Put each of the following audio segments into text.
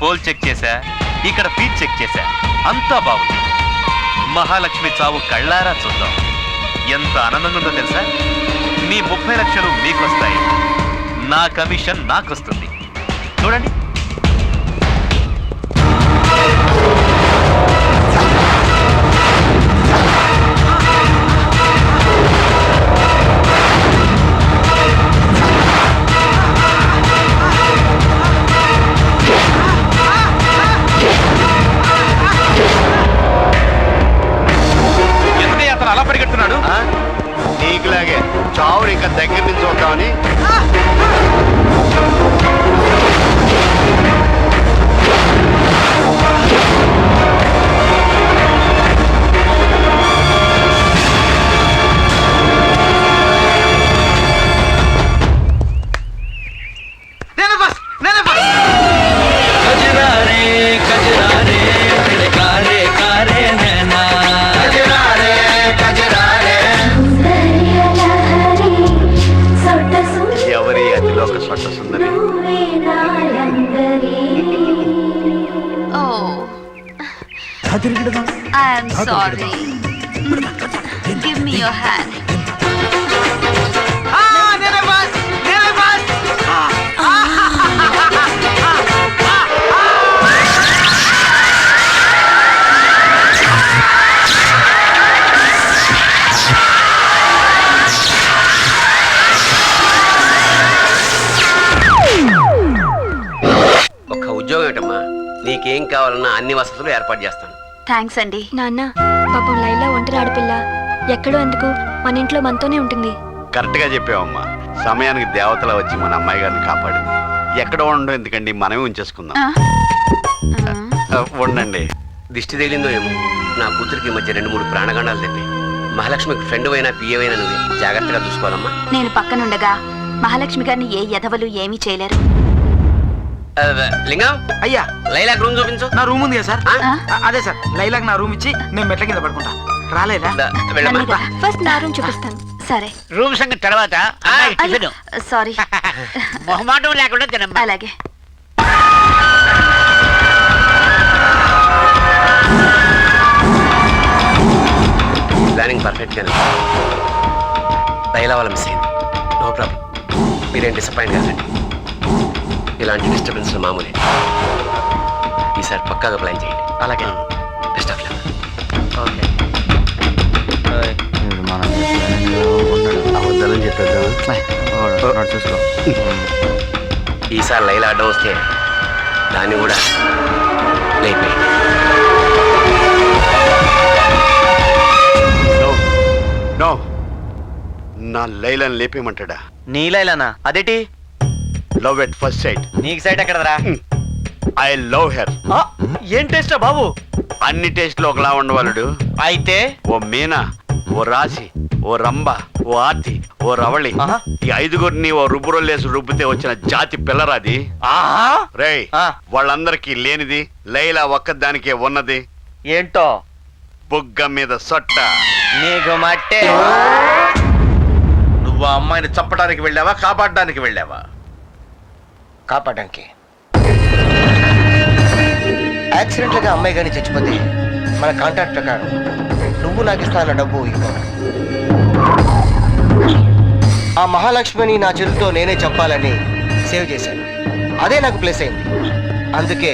Goal check చేశా, ఇక్కడ feed check చేశా, అంతా బాగుంది. మహాలక్ష్మి చావు కళ్ళారా చూద్దాం. ఎంత ఆనందంగా ఉందో తెలుసా? మీ 30 లక్షలు మీకొస్తాయి, నా కమిషన్ నాకొస్తుంది. చూడండి. అలా పరిగెడుతున్నాడు. నీకులాగే చావుని ఇంకా దగ్గర నుంచి చూద్దామని. I'm sorry. Give me your hand. ఒక ఉద్యోగం ఏంటమ్మా? నీకేం కావాలన్నా అన్ని వసతులు ఏర్పాటు చేస్తాను. థ్యాంక్స్ అండి. నాన్న, పాపం లైలా ఒంటరి ఆడపిల్ల, ఎక్కడో ఎందుకు, మన ఇంట్లో మనతోనే ఉంటుంది. కరెక్ట్ గా చెప్పావమ్మా. సమయానికి దేవతల వచ్చి మన అమ్మాయి గారిని కాపాడింది. ఎక్కడ ఉండడం ఎందుకండి, మనమే ఉంచేసుకుందాం. ఉండండి. దిష్టి తగిలిందో ఏమో. నా కూతురికి మధ్య 2-3 ప్రాణగండాలు తెప్పి మహాలక్ష్మికి ఫ్రెండ్ అయినా పియ్యవైనా నువ్వే జాగ్రత్తగా చూసుకోవాలమ్మా. నేను పక్కనుండగా మహాలక్ష్మి గారిని ఏ ఎదవలు ఏమీ చేయలేరు. లింగం అయ్యా, లైలాక్ రూమ్ చూపించు. నా రూమ్ ఉంది కదా సార్? అదే సార్, లైలాక్ నా రూమ్ ఇచ్చి నేను మెట్ల కింద పడుకుంటా. రాలేదా? ఫస్ట్ నా రూమ్ చూపిస్తాను. సరే, రూమ్ సంగతి తర్వాత. సారీ, మొహమాటం లేకుండా తినమ్మా. అలాగే. ప్లానింగ్ పర్ఫెక్ట్ గానే లైలా వాళ్ళ మిస్ అయింది. నో ప్రాబ్లం, మీరేం డిసప్పాయింట్ కాదండి. ఇలాంటి డిస్టర్బెన్స్ మామూలే. ఈసారి పక్కాగా ప్లాన్ చేయండి. అలాగే, బెస్ట్ ఆఫ్ లక్. ఓకే. అబద్ధాలని చెప్పేద్దాం. చూసుకో. ఈసారి లైలా అడ్డం వస్తే దాన్ని కూడా లేపేయండి. నో, నా లైలాని లేపేయమంటాడా? నీ లైలానా? అదేటి? Love at first sight. నీకు సైట్ ఎక్కడరా? I love her. ఏం టేస్టా బాబు? అన్ని టేస్ట్లు ఒకలా ఉండవాలుడు. అయితే ఓ మీనా, ఓ రాశి, ఓ రంభ, ఓ ఆర్తి, ఓ రవళి, ఈ 5గురిని ఓ రుబ్బురోలేసి రుబ్బితే వచ్చిన జాతి పిల్లరాది. రేయ్, వాళ్ళందరికీ లేనిది లైలా ఒక్కదానికే ఉన్నది. ఏంటో? బుగ్గ మీద సొట్ట. నీకు మట్టే. నువ్వు ఆ అమ్మాయిని చంపడానికి వెళ్ళావా, కాపాడడానికి వెళ్ళావా? కాపాడడానికి. యాక్సిడెంట్గా అమ్మాయి కానీ చచ్చిపోతే మన కాంట్రాక్ట్ ప్రకారం నువ్వు నాకు ఇస్తాన డబ్బు ఇవ్వాలి. ఆ మహాలక్ష్మిని నా చేతితో నేనే చంపాలని సేవ్ చేశాను. అదే నాకు ప్లేస్ అయింది. అందుకే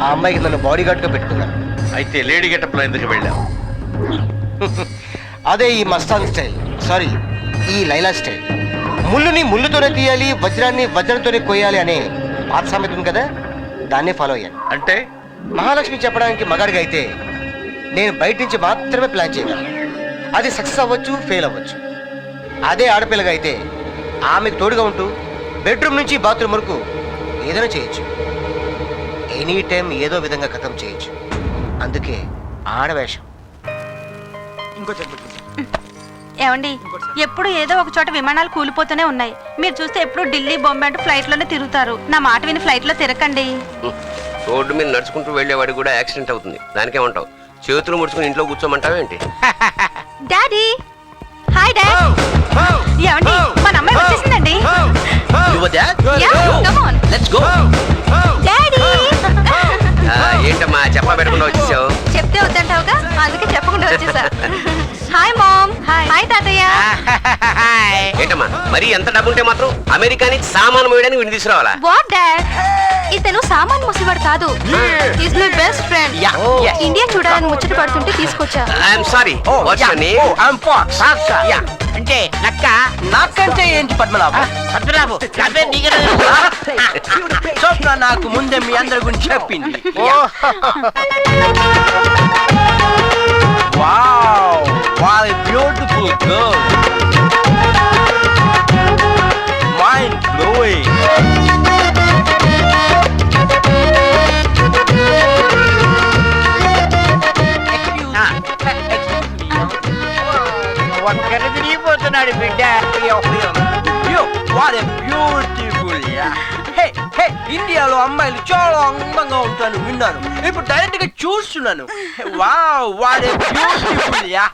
ఆ అమ్మాయికి నన్ను బాడీ గార్డ్గా పెట్టుకున్నాను. అయితే లేడీ గెటప్లో ఎందుకు వెళ్ళావు? అదే ఈ మస్తాన్ స్టైల్, సారీ ఈ లైలా స్టైల్. ముళ్ళుని ముళ్ళుతోనే తీయాలి, వజ్రాన్ని వజ్రంతోనే కొయ్యాలి అనే పాత సామెత ఉంది కదా, దాన్నే ఫాలో అయ్యాను. అంటే మహాలక్ష్మి చెప్పడానికి మగాడిగా అయితే నేను బయట నుంచి మాత్రమే ప్లాన్ చేయగలను. అది సక్సెస్ అవ్వచ్చు, ఫెయిల్ అవ్వచ్చు. అదే ఆడపిల్లగా అయితే ఆమెకు తోడుగా ఉంటూ బెడ్రూమ్ నుంచి బాత్రూమ్ వరకు ఏదైనా చేయొచ్చు. ఎనీ టైం ఏదో విధంగా కథం చేయొచ్చు. అందుకే ఆడవేషం. ఇంకో ఏమండి, ఎప్పుడు ఏదో ఒక చోట విమానాలు కూలిపోతూనే ఉన్నాయి. మీరు చూస్తే ఎప్పుడు ఢిల్లీ, బొంబాయి అంటూ ఫ్లైట్ లోనే తిరుగుతారు. నా మాట విని ఫ్లైట్ లో తిరగండి. రోడ్డు మీద నడుచుకుంటూ వెళ్ళేవాడికి కూడా యాక్సిడెంట్ అవుతుంది. దానికేమంటావు? చేతులు ముడుచుకుని ఇంట్లో కూర్చోమంటావేంటి? Daddy, hi dad. ఏమండి, మన అమ్మాయి వచ్చేసిందండి. Your dad? Yeah, come on. Let's go. Daddy. ఏంటమ్మా చెప్పా పెట్టకుండా వచ్చేసావు? చెప్తే వద్దంటావుగా, అందుకే చెప్పకుండా వచ్చేసా. Hi ma'am. హాయ్ తాతయ్య. ఏంటమ్మా మరి ఎంత డబ్బు ఉంటే మాత్రం అమెరికా నుంచి సామాను మోయడానికి విని తీసుకురావాలా? వాట్ డాడ్, ఇతను సామాన్ మోసేవాడు కాదు, is my best friend. India చూడాలని ముచ్చట పడుతుంటే తీసుకొచ్చా. I'm sorry, what's your name? అంటే నక్క నాకంటే ఏంటి పద్మనాభం? పద్మనాభు అదే నీకు స్వప్న నాకు ముందే మీ అందరి గురించి చెప్పింది. Wow, what a beautiful girl, mind blowing. ఒక్కరు తిరిగిపోతున్నాడు బిడ్డ. What a beautiful. హే హే, ఇండియాలో అమ్మాయిలు చాలా అందంగా ఉంటాను విన్నాను, ఇప్పుడు డైరెక్ట్ గా చూస్తున్నాను. Wow, what a beautiful. Yeah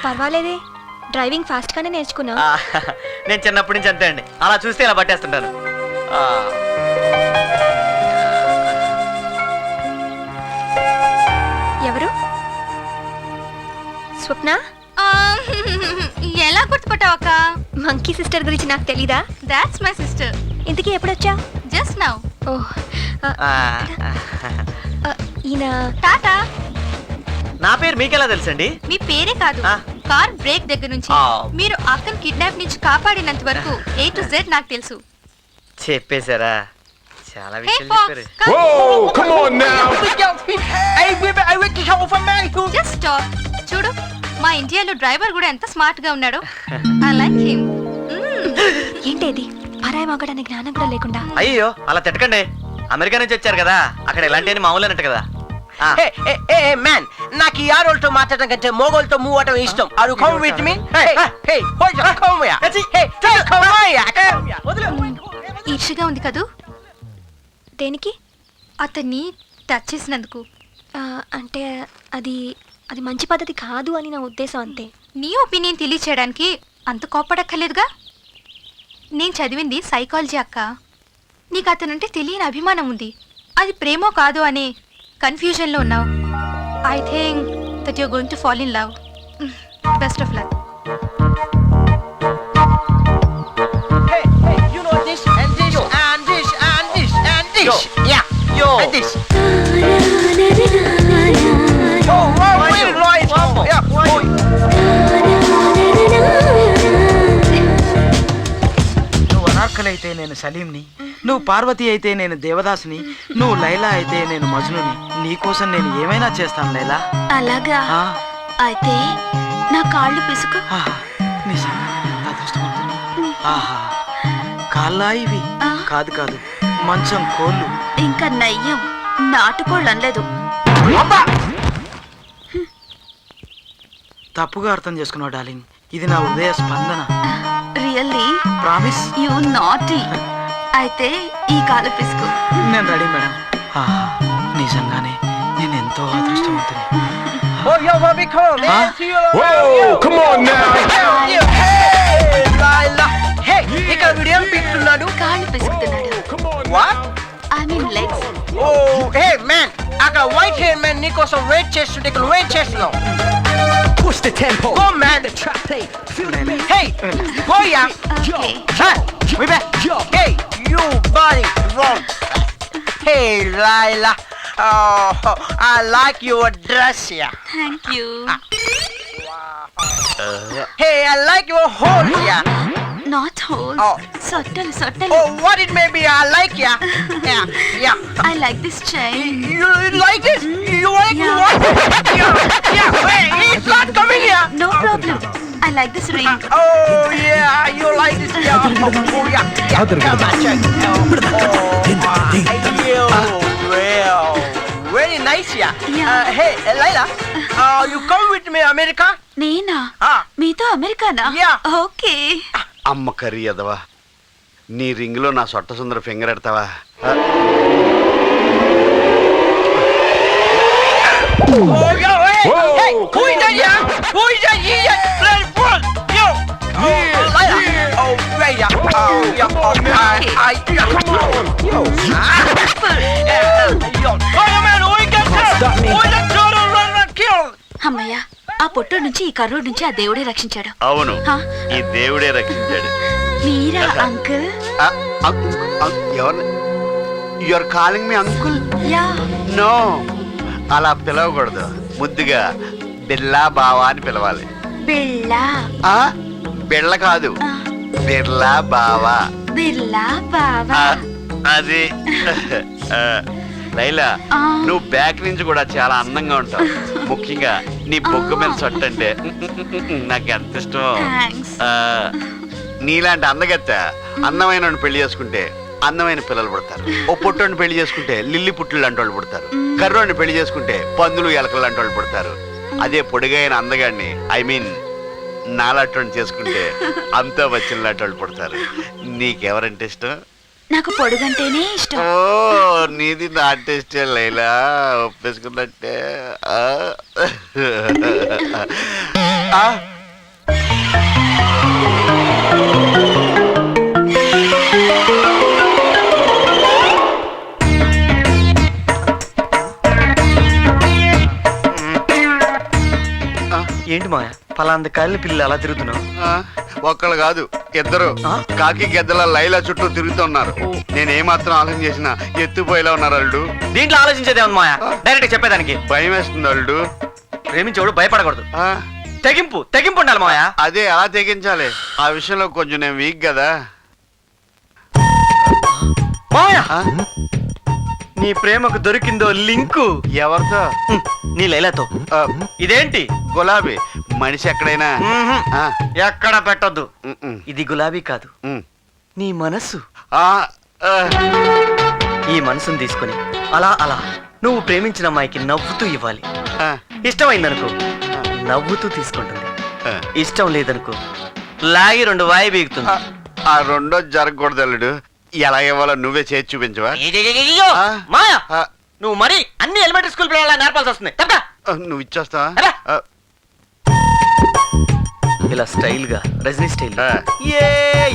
పర్వాలేదే, డ్రైవింగ్ ఫాస్ట్ గానే నేర్చుకున్నా. నేను చిన్నప్పటి నుంచి అంతే అండి, అలా చూస్తే ఇలా పట్టేస్తుంటాను. ఎవరు? స్వప్న? ఎలా గుర్తుపట్టావు అక్క? మంకీ సిస్టర్ గురించి నాకు తెలీదా? That's my sister. ఇంతకీ ఎప్పుడొచ్చా? Just now. ఓహ్, ఈయన టాటా. నా పేరు మీకెలా తెలుసండి? మీ పేరే కాదు, కార్ బ్రేక్ దగ్గర నుంచి మీరు అక్కని కిడ్నాప్ నుంచి కాపాడినంత వరకు A to Z నాకు తెలుసు. చెప్పేశారా? చాలా Hey విషయాలు Fox, చెప్పారు. come. Whoa, come on now. Just stop. చూడు, మా ఇండియాలో డ్రైవర్ కూడా ఎంత స్మార్ట్ గా ఉన్నాడో. I like him. ఏంటేది? పరాయి మగడనే జ్ఞానం కూడా లేకుండా. అయ్యో అలా తిట్టకండి, అమెరికా నుంచి వచ్చారు కదా, అక్కడ ఇలాంటి మామూలు అన్నట్టు కదా. మ్యాన్, నాకు ఈ ఆడోళ్ళతో మాట్లాడడం కంటే మోగోళ్ళతో మూవ్ అవడం ఇష్టం. Are you come with me? ఈర్షిగా ఉంది కదూ దేనికి? అతన్ని టచ్ చేసినందుకు. అంటే అది అది మంచి పద్ధతి కాదు అని నా ఉద్దేశం, అంతే. నీ ఒపీనియన్ తెలియచేయడానికి అంత కోపడక్కర్లేదుగా. నేను చదివింది సైకాలజీ అక్క. నీకు అతనంటే తెలియని అభిమానం ఉంది, అది ప్రేమో కాదు అనే కన్ఫ్యూజన్లో ఉన్నావు. I think that you're going to fall in love. Best of luck. నువ్వు అనార్కలి అయితే నేను సలీంని, నువ్వు పార్వతి అయితే నేను దేవదాసుని, నువ్వు లైలా అయితే నేను మజ్నుని. నీకోసం నేను ఏమైనా చేస్తాను లైలా. అలాగా? అయితే నా కాళ్ళు పిసుకు. నిజంగా ఎంత అదృష్టవంతుని. ఆహా, కాళ్ళా ఇవి? కాదు కాదు, మంచం కోళ్ళు. ఇంకా నయ్యం, నాటుకోళ్ళు అనలేదు. తప్పుగా అర్థం చేసుకున్నావు డార్లింగ్, ఇది నా హృదయ స్పందన. రియల్లీ? ప్రామిస్. You naughty. అయితే ఈ కాలు పిసుకు. నేను రెడీ మేడం. ఆహా, నిజంగానే నేను ఎంతో అదృష్టవంతుని. Come on now. ఇక్కడ వీడు ఏం పీకుతున్నాడు? కాళ్ళు పిసుకుతున్నాడు. What? I mean legs. Oh hey man, అక్కడ వైట్ హెయిర్ మ్యాన్ నీకోసం వెయిట్ చేస్తుంటే ఇక్కడ వెయిట్ చేస్తున్నావు. Push the tempo. Go man. Hey, go ya. Okay. We back. Hey, you body wrong. Hey, Laila. Oh, I like your dress, yeah. Thank you. Hey, I like your hole, yeah. Not holes. Oh. Subtle. Oh, what it may be, I like, yeah. Yeah, yeah. I like this chain. You like it? You like Yeah. what? Yeah. Hey, he's not coming here. No problem. I like this ring. Oh yeah, you like this? Yeah. Oh yeah. Come on, check. Well, very nice, yeah. Hey, Laila, you come with me, America? నేనా? మీతో అమెరికానా? Yeah. Okay. అమ్మ curry అదవా, నీ ring లో నా సొట్ట సుందర finger ఎడతావా? Oh yo, hey, who is that? Yeah, who is that? Yeah, let's run, yo. Oh, Laila. Oh, అమ్మయ్య, ఆ పొట్టు నుంచి ఈ కర్రోడ్ నుంచి ఆ దేవుడే రక్షించాడు. అవును, హా? ఈ దేవుడే రక్షించాడు. మీరా అంకుల్? ఎవరు? You are calling me uncle? Yeah. No, అలా పిలవకూడదు. ముద్దుగా బిల్లా బావా అని పిలవాలి. బిళ్ళా. ఆ బిళ్ళ కాదు, బిర్లా బావా. బిర్లా బావా. అది ఆ, లైలా, నువ్వు బ్యాక్ నుంచి కూడా చాలా అందంగా ఉంటావు. ముఖ్యంగా నీ బొగ్గు మీద సొట్టు అంటే నాకు ఎంత ఇష్టం. థాంక్స్. ఆ, నీలాంటి అందగత్త అందమైన వాడిని పెళ్లి చేసుకుంటే అందమైన పిల్లలు పుడతారు. ఓ పొట్టోని పెళ్లి చేసుకుంటే లిల్లి పుట్టులు లాంటి వాళ్ళు పుడతారు. కర్రోని పెళ్లి చేసుకుంటే పందులు ఎలకలు లాంటి వాళ్ళు పుడతారు. అదే పొడిగైన అందగాడిని, ఐ మీన్ నాలాంటి చేసుకుంటే అంతా వచ్చిన లాంటి వాళ్ళు పుడతారు. నీకెవరంటే ఇష్టం? నాకు పొడుగంటేనే ఇష్టం. ఓ, నీది నా టేస్టే లైలా, ఒప్పేసుకున్నట్టే. ఆ. ఆ. ఏంటి మాయా, పలాంది కాళ్ళ పిల్లలు అలా తిరుగుతున్నావు? ఒక్కళ్ళు కాదు, ఇద్దరు కాకి గెద్దల లైలా చుట్టూ తిరుగుతున్నారు. నేను ఏమాత్రం ఆలోచన చేసినా ఎత్తుపోయేలా ఉన్నారు అల్లుడు. దీంట్లో ఆలోచించేదే ఉంది మాయా, డైరెక్ట్ చెప్పేదానికి. భయం వేస్తుంది అల్లుడు. ప్రేమించేవాడు భయపడకూడదు, ఆ, తెగింపు ఉండాలి మాయా. అదే అలా తెగించాలి. ఆ విషయంలో కొంచెం నేను వీక్ కదా. మాయా, ఆ, నీ ప్రేమకు దొరికిందో లింకు. ఎవరితో? నీ లైలాతో. ఆ, ఇదేంటి? గులాబీ. మనిషి ఎక్కడైనా ఆ, ఎక్కడ పెట్టొద్దు. ఉమ్, ఉమ్, ఇది గులాబీ కాదు, ఉమ్. నీ మనస్సు. ఆ, ఆ, ఈ మనసును తీసుకుని అలా అలా నువ్వు ప్రేమించిన అమ్మాయికి నవ్వుతూ ఇవ్వాలి. ఆ, ఇష్టమైందనుకో నవ్వుతూ తీసుకుంటుంది. ఆ. ఇష్టం లేదనుకో లాగి 2 వాయి బీగుతుంది. ఆ రెండో జరగకూడదు అల్లుడు. ఎలా ఇవ్వాలో నువ్వే చేసి చూపించవా? ఆ. మాయా, ఆ, నువ్వు మరి అన్ని ఎలిమెంటరీ స్కూల్ పిల్లల నేర్పాల్సి వస్తుంది. తప్ప నువ్వు ఇచ్చేస్తావా? అరే. ఆ, ఇలా స్టైల్ గా రజనీ స్టైల్. ఆ. ఏ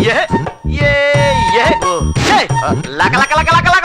ఏ ఏ ఏ లక లక లక లక లక